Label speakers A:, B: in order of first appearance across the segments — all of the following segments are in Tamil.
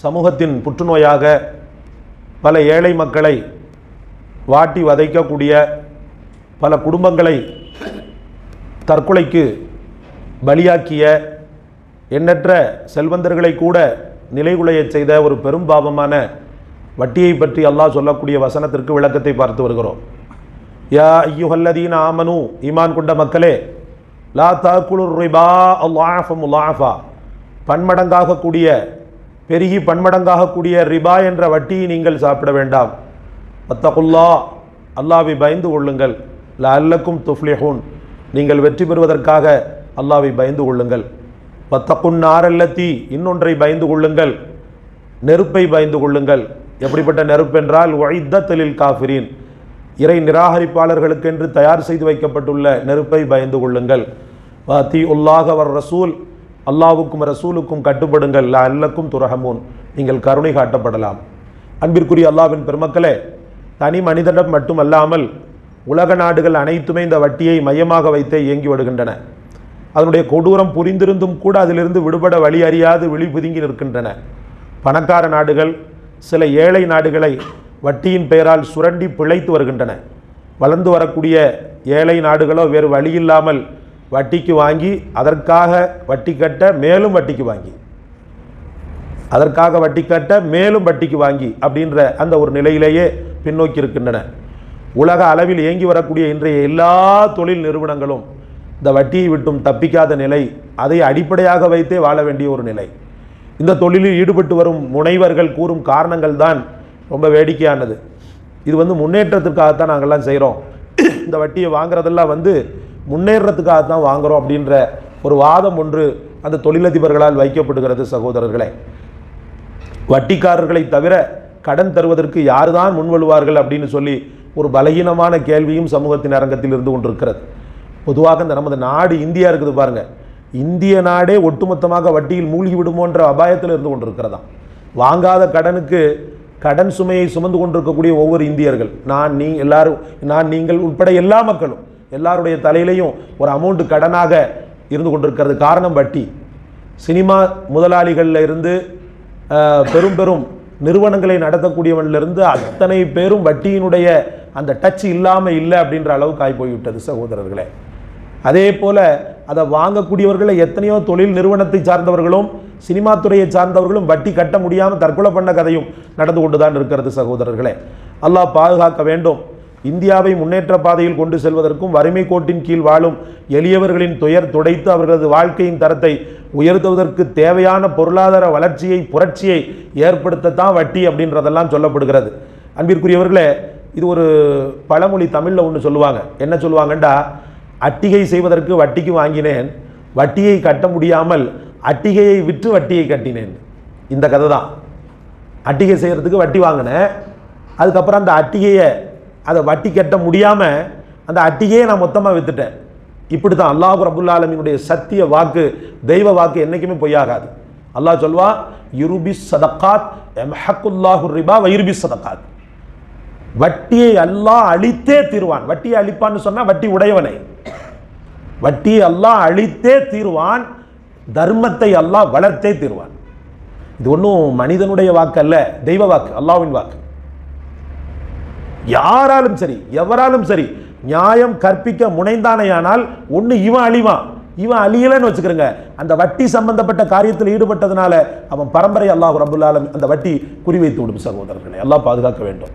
A: சமூகத்தின் புற்றுநோயாக பல ஏழை மக்களை வாட்டி வதைக்கக்கூடிய, பல குடும்பங்களை தற்கொலைக்கு பலியாக்கிய, எண்ணற்ற செல்வந்தர்களை கூட நிலைகுலைய செய்த ஒரு பெரும் பாவமான வட்டியை பற்றி அல்லாஹ் சொல்லக்கூடிய வசனத்திற்கு விளக்கத்தை பார்த்து வருகிறோம். யா அய்யுஹல்லதீன ஆமனு, ஈமான் கொண்ட மக்களே, லா தாக்குலுர் ரிபா அல்லாஃப முலாஃபா, பன்மடங்காக கூடிய, பெருகி பன்மடங்காக கூடிய ரிபா என்ற வட்டியை நீங்கள் சாப்பிட வேண்டாம். வத்தகுல்லா, அல்லாஹ்வை பயந்து கொள்ளுங்கள். லஅல்லக்கும் துஃப்லிஹூன், நீங்கள் வெற்றி பெறுவதற்காக அல்லாஹ்வை பயந்து கொள்ளுங்கள். வத்தகுன் நாரல்லதி, இன்னொன்றை பயந்து கொள்ளுங்கள், நெருப்பை பயந்து கொள்ளுங்கள். எப்படிப்பட்ட நெருப்பு என்றால் உஇத்தத் லில் காஃபிரீன், இறை நிராகரிப்பாளர்களுக்கென்று தயார் செய்து வைக்கப்பட்டுள்ள நெருப்பை பயந்து கொள்ளுங்கள். வஅத்தீஉல்லாஹ வர் ரசூல், அல்லாஹ்வுக்கும் ரசூலுக்கும் கட்டுப்படுங்கள். லஅல்லக்கும் துர்ஹமூன், நீங்கள் கருணை காட்டப்படலாம். அன்பிற்குரிய அல்லாஹ்வின் பெருமக்களே, தனி மனிதனிடம் மட்டுமல்லாமல் உலக நாடுகள் அனைத்துமே இந்த வட்டியை மையமாக வைத்தே இயங்கி வருகின்றன. அதனுடைய கொடூரம் புரிந்திருந்தும் கூட அதிலிருந்து விடுபட வழி அறியாது விழிபுதுங்கி நிற்கின்றன. பணக்கார நாடுகள் சில ஏழை நாடுகளை வட்டியின் பெயரால் சுரண்டி பிழைத்து வருகின்றன. வளர்ந்து வரக்கூடிய ஏழை நாடுகளோ வேறு வழியில்லாமல் வட்டிக்கு வாங்கி, அதற்காக வட்டி கட்ட மேலும் வட்டிக்கு வாங்கி, அதற்காக வட்டி கட்ட மேலும் வட்டிக்கு வாங்கி அப்படின்ற அந்த ஒரு நிலையிலேயே பின்னோக்கி இருக்கின்றன. உலக அளவில் இயங்கி வரக்கூடிய இன்றைய எல்லா தொழில் நிறுவனங்களும் இந்த வட்டியை விட்டும் தப்பிக்காத நிலை, அதை அடிப்படையாக வைத்தே வாழ வேண்டிய ஒரு நிலை. இந்த தொழிலில் ஈடுபட்டு வரும் முனைவர்கள் கூறும் காரணங்கள் தான் ரொம்ப வேடிக்கையானது. இது முன்னேற்றத்திற்காகத்தான் நாங்கள்லாம் செய்கிறோம், இந்த வட்டியை வாங்குறதெல்லாம் முன்னேறத்துக்காகத்தான் வாங்குகிறோம் அப்படின்ற ஒரு வாதம் ஒன்று அந்த தொழிலதிபர்களால் வைக்கப்படுகிறது. சகோதரர்களே, வட்டிக்காரர்களை தவிர கடன் தருவதற்கு யாருதான் முன்வழுவார்கள் அப்படின்னு சொல்லி ஒரு பலகீனமான கேள்வியும் சமூகத்தின் அரங்கத்தில் இருந்து கொண்டிருக்கிறது. பொதுவாக இந்த நமது நாடு இந்தியா இருக்குது பாருங்க, இந்திய நாடே ஒட்டுமொத்தமாக வட்டியில் மூழ்கி விடுமோன்ற அபாயத்தில் இருந்து கொண்டிருக்கிறதாம். வாங்காத கடனுக்கு கடன் சுமையை சுமந்து கொண்டிருக்கக்கூடிய ஒவ்வொரு இந்தியர்கள், நான் நீங்கள் உட்பட எல்லா மக்களும், எல்லாருடைய தலையிலையும் ஒரு அமௌண்ட் கடனாக இருந்து கொண்டிருக்கிறது. காரணம் வட்டி. சினிமா முதலாளிகளில் இருந்து பெரும் பெரும் நிறுவனங்களை நடத்தக்கூடியவனிலிருந்து அத்தனை பேரும் வட்டியினுடைய அந்த டச் இல்லாமல் இல்லை அப்படின்ற அளவுக்கு ஆகி போய்விட்டது சகோதரர்களே. அதே போல அதை வாங்கக்கூடியவர்களை எத்தனையோ தொழில் நிறுவனத்தை சார்ந்தவர்களும் சினிமா துறையை சார்ந்தவர்களும் வட்டி கட்ட முடியாமல் தற்கொலை பண்ண கதையும் நடந்து கொண்டுதான் இருக்கிறது சகோதரர்களே. அல்லாஹ் பாதுகாக்க வேண்டும். இந்தியாவை முன்னேற்ற பாதையில் கொண்டு செல்வதற்கும் வறுமை கோட்டின் கீழ் வாழும் எளியவர்களின் துயர் துடைத்து அவர்களது வாழ்க்கையின் தரத்தை உயர்த்துவதற்கு தேவையான பொருளாதார வளர்ச்சியை, புரட்சியை ஏற்படுத்தத்தான் வட்டி அப்படின்றதெல்லாம் சொல்லப்படுகிறது. அன்பிற்குரியவர்களே, இது ஒரு பழமொழி தமிழில் ஒன்று சொல்லுவாங்க. என்ன சொல்லுவாங்கண்டா, அட்டிகை செய்வதற்கு வட்டிக்கு வாங்கினேன், வட்டியை கட்ட முடியாமல் அட்டிகையை விற்று வட்டியை கட்டினேன். இந்த கதை தான். அட்டிகை செய்கிறதுக்கு வட்டி வாங்கினேன், அதுக்கப்புறம் அந்த அட்டிகையை அதை வட்டி கட்ட முடியாமல் அந்த அட்டிகையை நான் மொத்தமாக விற்றுட்டேன். இப்படி தான் அல்லாஹ் ரப்புல் ஆலமீனுடைய சத்திய வாக்கு, தெய்வ வாக்கு என்றைக்குமே பொய்யாகாது. அல்லாஹ் சொல்வா, யுருபிஸ் சதகாத் எம்ஹக்குல்லாஹு ரிபா வயுருபிஸ் சதகாத், வட்டியை அல்லாஹ் அழித்தே தீர்வான். வட்டியை அழிப்பான்னு சொன்னால் வட்டி உடையவனை, வட்டியை அல்லாஹ் அழித்தே தீர்வான், தர்மத்தை அல்லாஹ் வளர்த்தே தீர்வான். இது ஒன்றும் மனிதனுடைய வாக்கு அல்ல, தெய்வ வாக்கு, அல்லாஹ்வின் வாக்கு. யாராலும் சரி, எவராலும் சரி, நியாயம் கற்பிக்க முனைந்தானேயானால் ஒன்று இவன் அழிவான், இவன் அழியலன்னு வச்சுக்கிறங்க. அந்த வட்டி சம்பந்தப்பட்ட காரியத்தில் ஈடுபட்டதுனால அவன் பரம்பரை அல்லாஹ் ரப்புல் ஆலமீன் அந்த வட்டி குறிவைத்து விடும். சகோதரர்களை அல்லாஹ் பாதுகாக்க வேண்டும்.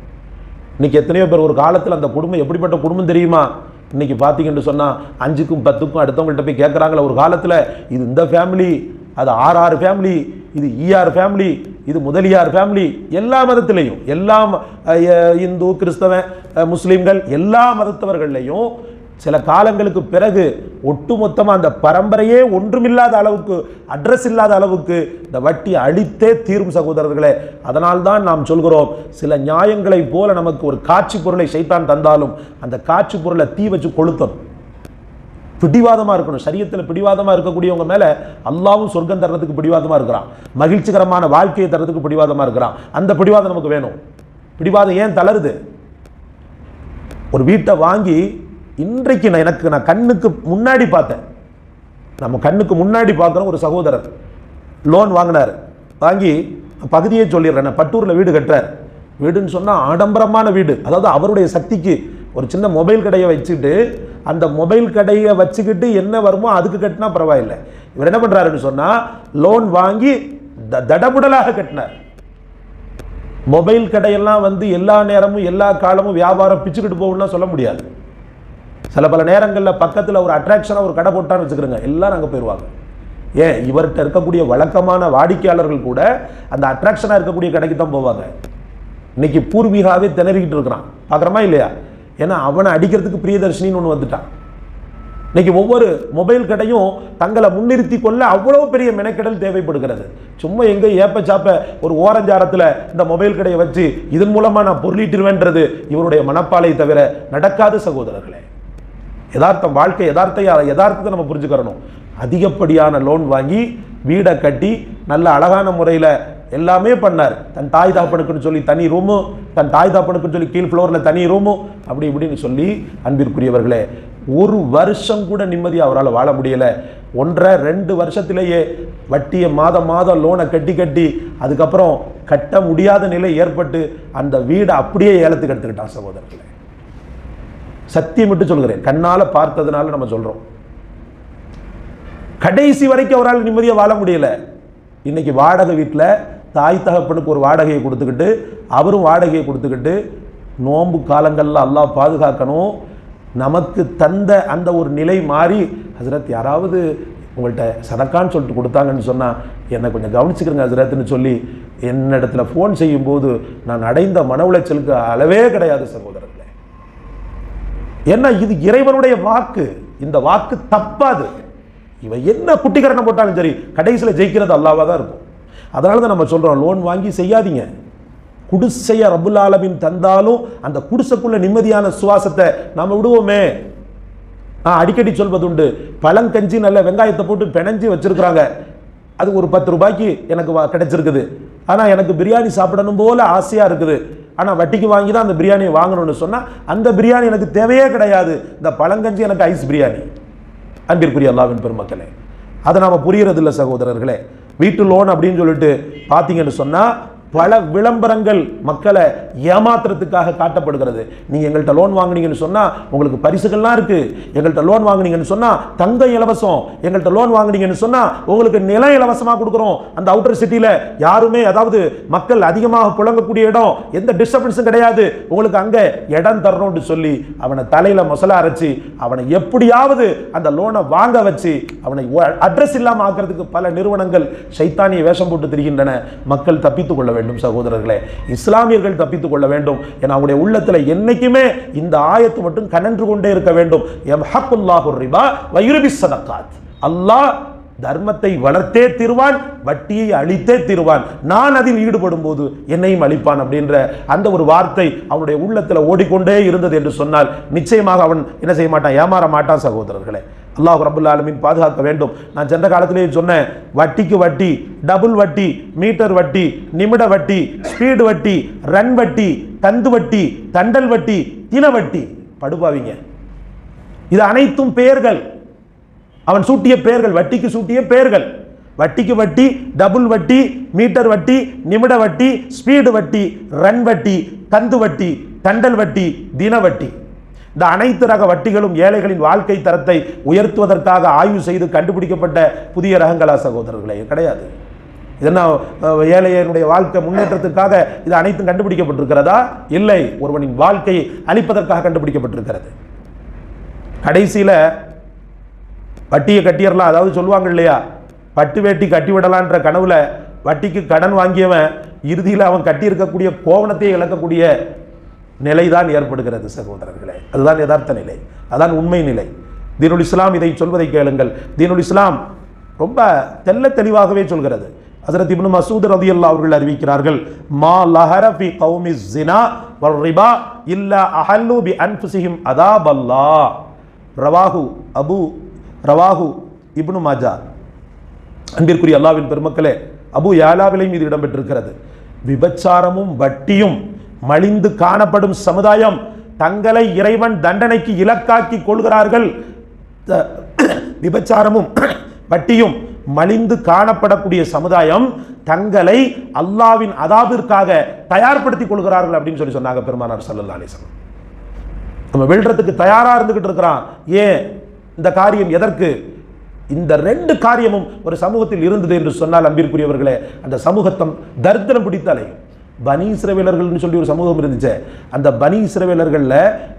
A: இன்னைக்கு எத்தனையோ பேர், ஒரு காலத்தில் அந்த குடும்பம் எப்படிப்பட்ட குடும்பம் தெரியுமா? இன்னைக்கு பார்த்தீங்கன்னு சொன்னால் 5க்கும் 10க்கும் அடுத்தவங்கள்ட்ட போய் கேட்குறாங்களே. ஒரு காலத்தில் இது இந்த ஃபேமிலி, அது ஆர் ஃபேமிலி, இது ஈஆர் ஃபேமிலி, இது முதலியார் ஃபேமிலி. எல்லா மதத்திலையும், எல்லா இந்து, கிறிஸ்தவன், முஸ்லீம்கள், எல்லா மதத்தவர்களையும் சில காலங்களுக்கு பிறகு ஒட்டுமொத்தமாக அந்த பரம்பரையே ஒன்றுமில்லாத அளவுக்கு, அட்ரஸ் இல்லாத அளவுக்கு இந்த வட்டி அழித்தே தீரும் சகோதரர்களே. அதனால்தான் நாம் சொல்கிறோம், சில நியாயங்களை போல நமக்கு ஒரு காட்சி பொருளை சைத்தான் தந்தாலும் அந்த காட்சி பொருளை தீ வச்சு கொளுத்தணும். பிடிவாதமாக இருக்கணும். சரியத்தில் பிடிவாதமாக இருக்கக்கூடியவங்க மேலே அல்லாவும் சொர்க்கம் தர்றதுக்கு பிடிவாதமாக இருக்கிறான், மகிழ்ச்சிகரமான வாழ்க்கையை தர்றதுக்கு பிடிவாதமாக இருக்கிறான். அந்த பிடிவாதம் நமக்கு வேணும். பிடிவாதம் ஏன் தளருது? ஒரு வீட்டை வாங்கி இன்றைக்கு நான் கண்ணுக்கு முன்னாடி பார்த்தேன், நம்ம கண்ணுக்கு முன்னாடி பார்க்குறோம். ஒரு சகோதரர் லோன் வாங்கினார், வாங்கி பகுதியே சொல்லிடுறேன். பட்டூரில் வீடு கட்டுறார். வீடுன்னு சொன்னால் ஆடம்பரமான வீடு. அதாவது அவருடைய சக்திக்கு ஒரு சின்ன மொபைல் கடையை வச்சுக்கிட்டு, அந்த மொபைல் கடையை வச்சுக்கிட்டு என்ன வருமோ அதுக்கு கட்டினா பரவாயில்லை. இவர் என்ன பண்ணுறாருன்னு சொன்னால் லோன் வாங்கி தடபுடலாக கட்டினார். மொபைல் கடையெல்லாம் எல்லா நேரமும் எல்லா காலமும் வியாபாரம் பிச்சுக்கிட்டு போகணும்னா சொல்ல முடியாது. சில பல நேரங்களில் பக்கத்தில் ஒரு அட்ராக்ஷனாக ஒரு கடை போட்டான்னு வச்சுக்கிறோங்க, எல்லாரும் அங்கே போயிடுவாங்க. ஏன், இவர்கிட்ட இருக்கக்கூடிய வழக்கமான வாடிக்கையாளர்கள் கூட அந்த அட்ராக்ஷனாக இருக்கக்கூடிய கடைக்கு தான் போவாங்க. இன்னைக்கு பூர்வீகாவே திணறிக்கிட்டு இருக்கிறான், பார்க்குறோமா இல்லையா? ஏன்னா அவனை அடிக்கிறதுக்கு பிரியதர்ஷினின்னு ஒன்று வந்துட்டான். இன்னைக்கு ஒவ்வொரு மொபைல் கடையும் தங்களை முன்னிறுத்தி கொள்ள அவ்வளோ பெரிய மெனக்கெடல் தேவைப்படுகிறது. சும்மா எங்கே ஏப்ப சாப்ப ஒரு ஓரஞ்சாரத்தில் இந்த மொபைல் கடையை வச்சு இதன் மூலமாக நான் பொருளீட்டுருவேன்றது இவருடைய மனப்பாலை தவிர நடக்காது சகோதரர்களே. யதார்த்தம், வாழ்க்கை யதார்த்தத்தை நம்ம புரிஞ்சுக்கிறணும். அதிகப்படியான லோன் வாங்கி வீடை கட்டி நல்ல அழகான முறையில் எல்லாமே பண்ணார். தன் தாய் தாப்பனுக்குன்னு சொல்லி தனி ரூமு, தன் தாய் தாப்பனுக்குன்னு சொல்லி கீழ் ஃப்ளோரில் தனி ரூமு, அப்படி இப்படின்னு சொல்லி அன்பிற்குரியவர்களே ஒரு வருஷம் கூட நிம்மதியாக அவரால் வாழ முடியலை. 1.5-2 வருஷத்திலேயே வட்டியை மாதம் லோனை கட்டி அதுக்கப்புறம் கட்ட முடியாத நிலை ஏற்பட்டு அந்த வீடை அப்படியே ஏலத்துக்கு எடுத்துக்கிட்டான் சகோதரர்களே. சத்தியம் விட்டு சொல்கிறேன், கண்ணால் பார்த்ததுனால நம்ம சொல்கிறோம். கடைசி வரைக்கும் அவரால் நிம்மதியாக வாழ முடியல. இன்னைக்கு வாடகை வீட்டில் தாய் தகப்பனுக்கு ஒரு வாடகையை கொடுத்துக்கிட்டு அவரும் வாடகையை கொடுத்துக்கிட்டு நோன்பு காலங்களில் அல்லாஹ் பாதுகாக்கணும். நமக்கு தந்த அந்த ஒரு நிலை மாறி, ஹசரத் யாராவது உங்கள்கிட்ட சதக்கான்னு சொல்லிட்டு கொடுத்தாங்கன்னு சொன்னால் என்னை கொஞ்சம் கவனிச்சுக்கிறங்க ஹசரத்னு சொல்லி என்னிடத்துல ஃபோன் செய்யும்போது நான் அடைந்த மன உளைச்சலுக்கு அளவே கிடையாது சகோதரர்களே. ஏன்னா இது இறைவனுடைய வாக்கு, இந்த வாக்கு தப்பாது. இவன் என்ன குட்டிக்கரணம் போட்டாலும் சரி கடைசியில் ஜெயிக்கிறது அல்லாஹ்வா தான் இருக்கும். அதனால தான் நம்ம சொல்கிறோம், லோன் வாங்கி செய்யாதீங்க. குடிசைய ரப்புல் ஆலமீன் தந்தாலும் அந்த குடிசைக்குள்ள நிம்மதியான சுவாசத்தை நாம் விடுவோமே. அடிக்கடி சொல்வதுண்டு, பழங்கஞ்சி நல்ல வெங்காயத்தை போட்டு பிணைஞ்சி வச்சிருக்கிறாங்க, அது ஒரு 10 ரூபாய்க்கு எனக்கு கிடைச்சிருக்குது. ஆனால் எனக்கு பிரியாணி சாப்பிடணும் போல ஆசையாக இருக்குது. ஆனால் வட்டிக்கு வாங்கி தான் அந்த பிரியாணியை வாங்கணும்னு சொன்னால் அந்த பிரியாணி எனக்கு தேவையே கிடையாது, இந்த பழங்கஞ்சி எனக்கு ஐஸ் பிரியாணி. அன்பிற்குரிய அல்லாஹ்வின் பெருமக்களே, அதை நாம் புரிகிறது இல்லை சகோதரர்களே. வீட்டு லோன் அப்படின்னு சொல்லிட்டு பார்த்தீங்கன்னு சொன்னால் பல விளம்பரங்கள் மக்களை ஏமாத்துறதுக்காக காட்டப்படுகிறது. நீங்கள் எங்கள்கிட்ட லோன் வாங்கினீங்கன்னு சொன்னால் உங்களுக்கு பரிசுகள்லாம் இருக்குது, எங்கள்கிட்ட லோன் வாங்கினீங்கன்னு சொன்னால் தங்கம் இலவசம், எங்கள்கிட்ட லோன் வாங்கினீங்கன்னு சொன்னால் உங்களுக்கு நிலம் இலவசமாக கொடுக்குறோம். அந்த அவுட்டர் சிட்டியில் யாருமே, அதாவது மக்கள் அதிகமாக புழங்கக்கூடிய இடம், எந்த டிஸ்டர்பன்ஸும் கிடையாது, உங்களுக்கு அங்கே இடம் தரணும்னு சொல்லி அவனை தலையில் மொசலா அரைச்சி அவனை எப்படியாவது அந்த லோனை வாங்க வச்சு அவனை அட்ரஸ் இல்லாமல் ஆக்கிறதுக்கு பல நிறுவனங்கள் சைத்தானிய வேஷம் போட்டு திரிகின்றன. மக்கள் தப்பித்துக் கொள்ள வேண்டும் சகோதரர்களே, இஸ்லாமியர்கள் தப்பித்துக் கொள்ள வேண்டும். என அவருடைய உள்ளத்தில் என்னைக்குமே இந்த ஆயத்து மட்டும் கனன்று கொண்டே இருக்க வேண்டும். யம்ஹக்குல்லாஹு ரிபா வ யுர்பி ஸதகாத். அல்லாஹ் தர்மத்தை வளர்த்தே தீர்வான், வட்டியை அழித்தே தீர்வான், நான் அதில் ஈடுபடும் போது என்னையும் அழிப்பான் அப்படின்ற அந்த ஒரு வார்த்தை அவனுடைய உள்ளத்தில் ஓடிக்கொண்டே இருந்தது என்று சொன்னால் நிச்சயமாக அவன் என்ன செய்ய மாட்டான், ஏமாற மாட்டான் சகோதரர்களே. அல்லாஹ் ரப்புல் ஆலமீன் பாதுகாக்க வேண்டும். நான் சென்ற காலத்திலேயே சொன்னேன், வட்டிக்கு வட்டி, டபுள் வட்டி, மீட்டர் வட்டி, நிமிட வட்டி, ஸ்பீடு வட்டி, ரன் வட்டி, தந்து வட்டி, தண்டல் வட்டி, தின வட்டி. படுபாவிங்க, இது அனைத்தும் பெயர்கள், அவன் சூட்டிய பெயர்கள், வட்டிக்கு சூட்டிய பெயர்கள். வட்டிக்கு வட்டி, டபுள் வட்டி, மீட்டர் வட்டி, நிமிட வட்டி, ஸ்பீடு வட்டி, ரன் வட்டி, தந்து வட்டி, தண்டல் வட்டி, தின வட்டி. இந்த அனைத்து ரக வட்டிகளும் ஏழைகளின் வாழ்க்கை தரத்தை உயர்த்துவதற்காக ஆய்வு செய்து கண்டுபிடிக்கப்பட்ட புதிய ரகங்களா சகோதரர்களே? கிடையாது. இதெல்லாம் ஏழையனுடைய வாழ்க்கை முன்னேற்றத்துக்காக இது அனைத்தும் கண்டுபிடிக்கப்பட்டிருக்கிறதா? இல்லை, ஒருவனின் வாழ்க்கையை அழிப்பதற்காக கண்டுபிடிக்கப்பட்டிருக்கிறது. கடைசியில் வட்டியை கட்டிடலாம், அதாவது சொல்லுவாங்க இல்லையா, பட்டு வேட்டி கட்டி விடலான்ற கனவுல வட்டிக்கு கடன் வாங்கியவன் இறுதியில் அவன் கட்டியிருக்கக்கூடிய கோவணத்தையே இழக்கக்கூடிய நிலைதான் ஏற்படுகிறது சகோதரர்களே. அதுதான் யதார்த்த நிலை, அதான் உண்மை நிலை. தீனுல் இஸ்லாம் இதை சொல்வதை கேளுங்கள். தீனுல் இஸ்லாம் ரொம்ப தெல்ல தெளிவாகவே சொல்கிறது. ஹஜ்ரத் இப்னு மஸ்ஊத் ரலியல்லாஹு அவர்கள் அறிவிக்கிறார்கள், மா லஹர ஃபி கௌமி ஸினா வல் ரிபா இல்லா அஹல்லு பி அன்ஃபுஸிஹிம் அதாபல்லாஹ். ரவாஹு இப்னு மாஜா. அன்பிற்குரிய அல்லாஹ்வின் பெருமக்களே, அபு யாலாவிலையும் இது இடம்பெற்றிருக்கிறது. விபச்சாரமும் வட்டியும் மலிந்து காணப்படும் சமுதாயம் தங்களை இறைவன் தண்டனைக்கு இலக்காக்கி கொள்கிறார்கள். விபச்சாரமும் வட்டியும் மலிந்து காணப்படக்கூடிய சமுதாயம் தங்களை அல்லாஹ்வின் அதாபிற்காக தயார்படுத்திக் கொள்கிறார்கள் அப்படின்னு சொன்னாங்க பெருமானார் ஸல்லல்லாஹு அலைஹி வஸல்லம். நம்ம வெல்றதுக்கு தயாரா இருந்துகிட்டு இருக்கிறான். ஏன் இந்த காரியம் எதற்கு? இந்த ரெண்டு காரியமும் ஒரு சமூகத்தில் இருந்தது என்று சொன்னால் அன்பிற்குரியவர்களே, அந்த சமூகத்தம் தரித்திரம் பிடித்த அலையும். பனி இஸ்ரவேலர்கள்னு சொல்லி ஒரு சமூகம் இருந்துச்சு. அந்த பனி இஸ்ரவேலர்கள்ல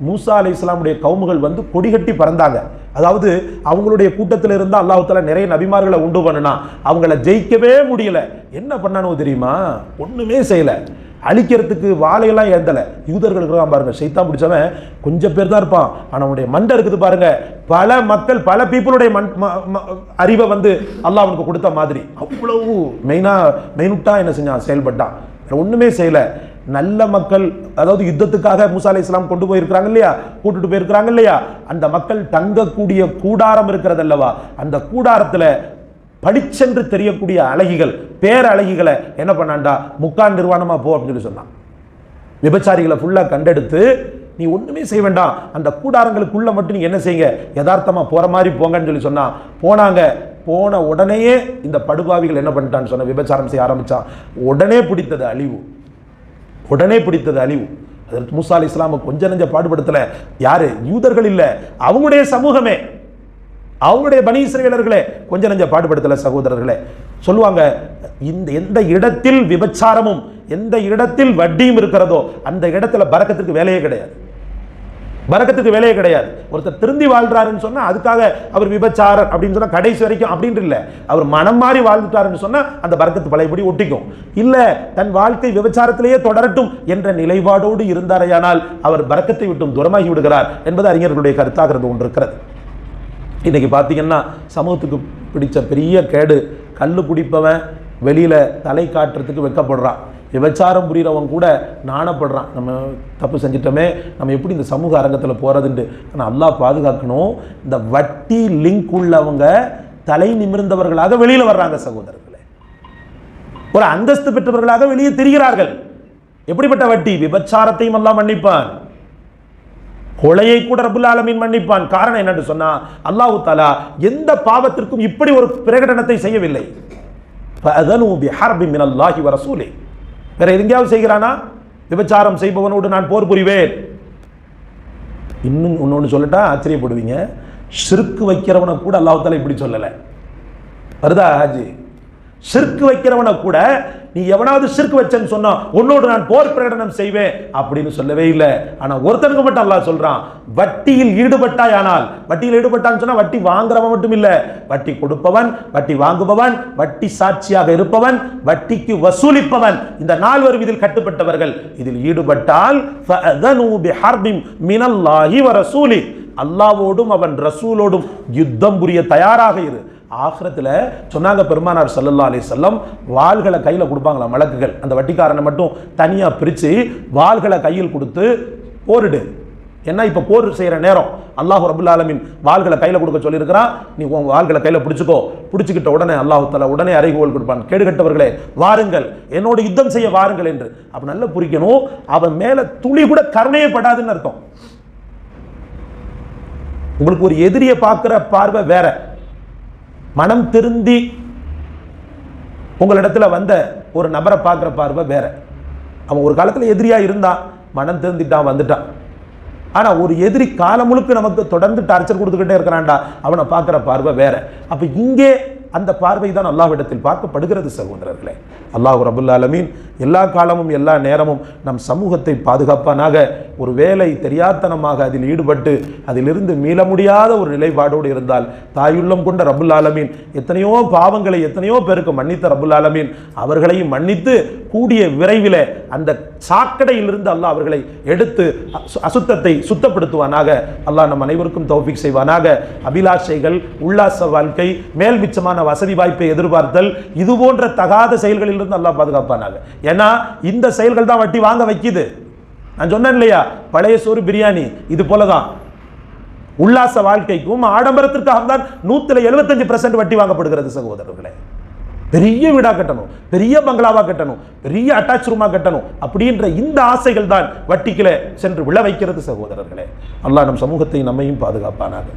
A: மூசா அலைஹிஸ்ஸலாமுடைய கவுமுகள் வந்து கொடிகட்டி பறந்தாங்க. அதாவது அவங்களுடைய கூட்டத்தில் இருந்தா அல்லாஹ் தஆலா நிறைய நபிமார்களை உண்டு பண்ணனா, அவங்கள ஜெயிக்கவே முடியல. என்ன பண்ணானோ தெரியுமா? ஒண்ணுமே செய்யல. அழிக்கிறதுக்கு வாழையெல்லாம் ஏந்தல. யூதர்களுக்கு பாருங்க, சைத்தான் பிடிச்சவன் கொஞ்சம் பேர் தான் இருப்பான், ஆனா அவனுடைய மண்டை இருக்குது பாருங்க, பல மக்கள் பல பீப்புளுடைய அறிவை வந்து அல்லாஹ் அவனுக்கு கொடுத்த மாதிரி அவ்வளவு மெயினுட்டா என்ன செஞ்சான், செயல்பட்டான். ஒண்ணுமே செய்யல. நல்ல மக்கள், அதாவது யுத்தத்துக்காக மூசா அலைஹிஸ்ஸலாம் கொண்டு போயிருக்கிறாங்க இல்லையா, கூட்டிட்டு போயிருக்கிறாங்க இல்லையா, அந்த மக்கள் தங்கக்கூடிய கூடாரம் இருக்கிறது அல்லவா, அந்த கூடாரத்துல படிச்சென்று தெரியக்கூடிய அழகிகள், பேரழகிகளை என்ன பண்ணாண்டா, முக்கால் நிர்வாணமா போ அப்படின்னு சொன்னான். விபச்சாரிகளை ஃபுல்லா கண்டெடுத்து நீ ஒண்ணுமே செய்ய வேண்டாம், அந்த கூடாரங்களுக்குள்ள மட்டும் நீங்க என்ன செய்யுங்க, யதார்த்தமா போற மாதிரி போங்கன்னு சொன்னா போனாங்க. போன உடனேயே இந்த படுபாவிகள் என்ன பண்ணிட்டான்னு சொன்ன, விபச்சாரம் செய்ய ஆரம்பிச்சான். உடனே பிடித்தது அழிவு, உடனே பிடித்தது அழிவு. அதற்கு மூசா அலைஹிஸ்ஸலாம் கொஞ்சம் நெஞ்ச பாடுபடுத்தல. யாரு? யூதர்கள் இல்ல, அவங்களுடைய சமூகமே, அவங்களுடைய பனி இஸ்ரவேலர்களே கொஞ்சம் நெஞ்ச பாடுபடுத்தல. சகோதரர்களே சொல்லுவாங்க, இந்த எந்த இடத்தில் விபச்சாரமும் எந்த இடத்தில் வட்டியும் இருக்கிறதோ அந்த இடத்துல பரக்கத்துக்கு வேலையே கிடையாது, பரக்கத்துக்கு வேலையே கிடையாது. ஒருத்தர் திருந்தி வாழ்றாருன்னு சொன்னா அதுக்காக அவர் விபச்சாரர் அப்படின்னு சொன்னா கடைசி வரைக்கும் அப்படின்னு இல்லை, அவர் மனம் மாறி வாழ்ந்துட்டாருன்னு சொன்னா அந்த பரக்கத்து பழையபடி ஒட்டிக்கும். இல்ல தன் வாழ்க்கை விபச்சாரத்திலேயே தொடரட்டும் என்ற நிலைப்பாடோடு இருந்தாரையானால் அவர் பரக்கத்தை விட்டும் தூரமாகி விடுகிறார் என்பது அறிஞர்களுடைய கருத்தாக இருந்து கொண்டிருக்கிறது. இன்னைக்கு பார்த்தீங்கன்னா சமூகத்துக்கு பிடிச்ச பெரிய கேடு, கல்லு குடிப்பவன் வெளியில தலை காட்டுறதுக்கு வெட்கப்படுறான், விபச்சாரம் புரிகிறவன் கூட நாணப்படுறான். நம்ம தப்பு செஞ்சிட்டோமே, நம்ம எப்படி இந்த சமூக அரங்கத்தில் போறதுண்டு. ஆனால் அல்லாஹ் பாதுகாக்கணும். இந்த வட்டி லிங்க் உள்ளவங்க தலை நிமிர்ந்தவர்களாக வெளியில வர்றாங்க சகோதரர்களே, ஒரு அந்தஸ்து பெற்றவர்களாக வெளியே தெரிகிறார்கள். எப்படிப்பட்ட வட்டி? விபச்சாரத்தையும் அல்லாஹ் மன்னிப்பான், கொலையை கூட ரப்புல் ஆலமீன் மன்னிப்பான். காரணம் என்னன்னு சொன்னா, அல்லாஹ் தஆலா எந்த பாவத்திற்கும் இப்படி ஒரு பிரகடனத்தை செய்யவில்லை. ஃபஅதனு பிஹர்பி மினல்லாஹி வ ரசூலி. வேற எங்கேயாவது செய்கிறானா? விபச்சாரம் செய்பவனோடு நான் போர் புரிவேன். இன்னும் ஒன்னு சொல்லட்டா ஆச்சரியப்படுவீங்க, ஷிர்க் வைக்கிறவனை கூட அல்லாஹ் தஆலா இப்படி சொல்லல. வருதா ஹாஜி? ஷிர்க் வைக்கிறவனை கூட நீ எவனாவது ஷிர்க் வச்சேன்னு சொன்னா உன்னோடு நான் போர் பிரகடனம் செய்வேன் அப்படின்னு சொல்லவே இல்லை. ஆனா ஒருத்தனுக்கு மட்டும் அல்லாஹ் சொல்றான், வட்டியில் ஈடுபட்டாயானால், வட்டியில் ஈடுபட்டான்னு சொன்னா வட்டி வாங்குறவன் மட்டும் இல்ல, வட்டி கொடுப்பவன், வட்டி வாங்குபவன், வட்டி சாட்சியாக இருப்பவன், வட்டிக்கு வசூலிப்பவன், இந்த நால்வரும் இதில் கட்டுப்பட்டவர்கள். இதில் ஈடுபட்டால் ஃபஅதனு பிஹர்பின் மினல்லாஹி வ ரசூலி, அல்லாஹ்வோடும் அவன் ரசூலோடும் யுத்தம் புரிய தயாராக இரு. ஆகிரத்தில் சொன்னாங்க பெருமானார் ஸல்லல்லாஹு அலைஹி வஸல்லம், வாள்களை கையில் கொடுப்பாங்களா மலக்குகள், அந்த வட்டிக்காரனை மட்டும் தனியாக பிரித்து வாள்களை கையில் கொடுத்து போரிடு. ஏன்னா இப்போ போர் செய்கிற நேரம், அல்லாஹ் ரப்புல் ஆலமீன் வாள்களை கையில் கொடுக்க சொல்லியிருக்கிறான். நீ உன் வாள்களை கையில் பிடிச்சிக்கோ, பிடிச்சிக்கிட்ட உடனே அல்லாஹ் தஆலா உடனே அறைகோல் கொடுப்பான், கேடுகட்டவர்களே வாருங்கள், என்னோட யுத்தம் செய்ய வாருங்கள் என்று. அப்போ நல்லா புரிக்கணும், அவன் மேலே துளி கூட கருணையே படாதுன்னு அர்த்தம். உங்களுக்கு ஒரு எதிரியை பார்க்குற பார்வை வேற, மனம் திருந்தி உங்களிடத்துல வந்த ஒரு நபரை பார்க்குற பார்வை வேற. அவன் ஒரு காலத்தில் எதிரியா இருந்தான், மனம் திருந்திட்டான், வந்துட்டான். ஆனா ஒரு எதிரி காலம் முழுக்க நமக்கு தொடர்ந்து டார்ச்சர் கொடுத்துக்கிட்டே இருக்கிறான்டா, அவனை பார்க்குற பார்வை வேற. அப்ப இங்கே அந்த பார்வை தான் அல்லாஹ்விடத்தில் பார்க்கப்படுகிறது சகோதரர்களே. அல்லாஹ் ரப்புல் ஆலமீன் எல்லா காலமும் எல்லா நேரமும் நம் சமூகத்தை பாதுகாப்பானாக. ஒரு வேலை தெரியாத்தனமாக அதில் ஈடுபட்டு அதிலிருந்து மீள முடியாத ஒரு நிலைப்பாடோடு இருந்தால், தாயுள்ளம் கொண்ட ரப்புல் ஆலமீன் எத்தனையோ பாவங்களை எத்தனையோ பேருக்கு மன்னித்த ரப்புல் ஆலமீன் அவர்களையும் மன்னித்து கூடிய விரைவில் அந்த சாக்கடையிலிருந்து அல்லாஹ் அவர்களை எடுத்து அசுத்தத்தை சுத்தப்படுத்துவானாக. அல்லாஹ் நம் அனைவருக்கும் தௌஃபீக் செய்வானாக. அபிலாஷைகள், உல்லாச வாழ்க்கை, மேல் மிச்சமான வசதி வாய்ப்பை எதிர்பார்த்தல், இது போன்ற தகாத செயல்களில் இருந்து அல்லாஹ் பாதுகாப்பானாக. ஏன்னா இந்த செயல்கள் தான் வட்டி வாங்க வைக்குது. நான் சொன்னேன் இல்லையா, பழைய சோறு பிரியாணி இது போலதான். உல்லாச வாழ்க்கைக்கும் ஆடம்பரத்திற்காக தான் 175% வட்டி வாங்கப்படுகிறது சகோதரர்களே. பெரிய வீடா கட்டணும், பெரிய பங்களாவா கட்டணும், பெரிய அட்டாச் ரூமா கட்டணும் அப்படின்ற இந்த ஆசைகள் தான் வட்டிக்கில சென்று விழ வைக்கிறது சகோதரர்களே. அல்லாஹ் நம் சமூகத்தை நம்மையும் பாதுகாப்பானாக.